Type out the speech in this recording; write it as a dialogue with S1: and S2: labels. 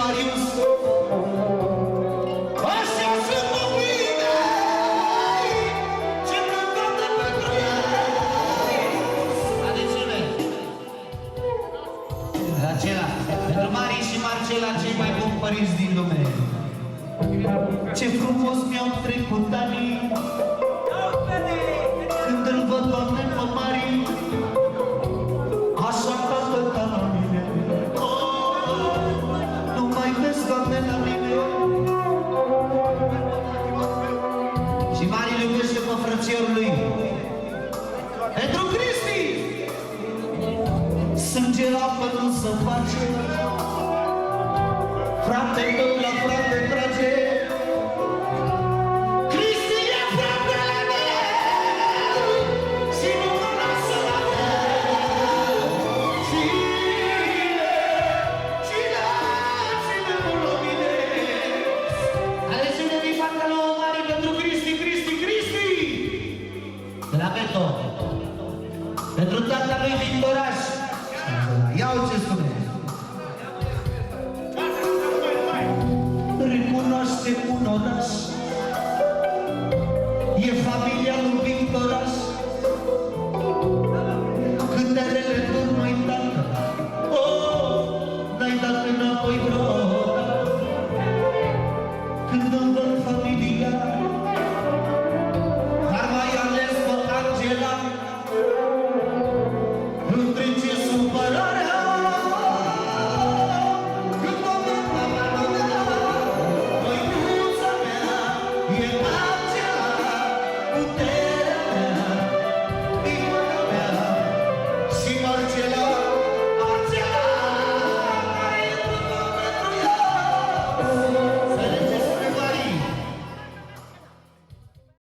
S1: Marius. Așa sunt copiii mei, ce plăcate pentru ei. Atențiune! Acela, pentru Mari și Marcela, cei mai buni părinți din lume. Ce frumos mi-au trecut anii, când îl văd, Doamne, pe Mari, așa tată ca la mine. Nu mai vezi, Doamne, la mine. Și Mari îl iubește pe frățiorul lui Petru Cristi. Sângera pe nu se face, frate tot la frate.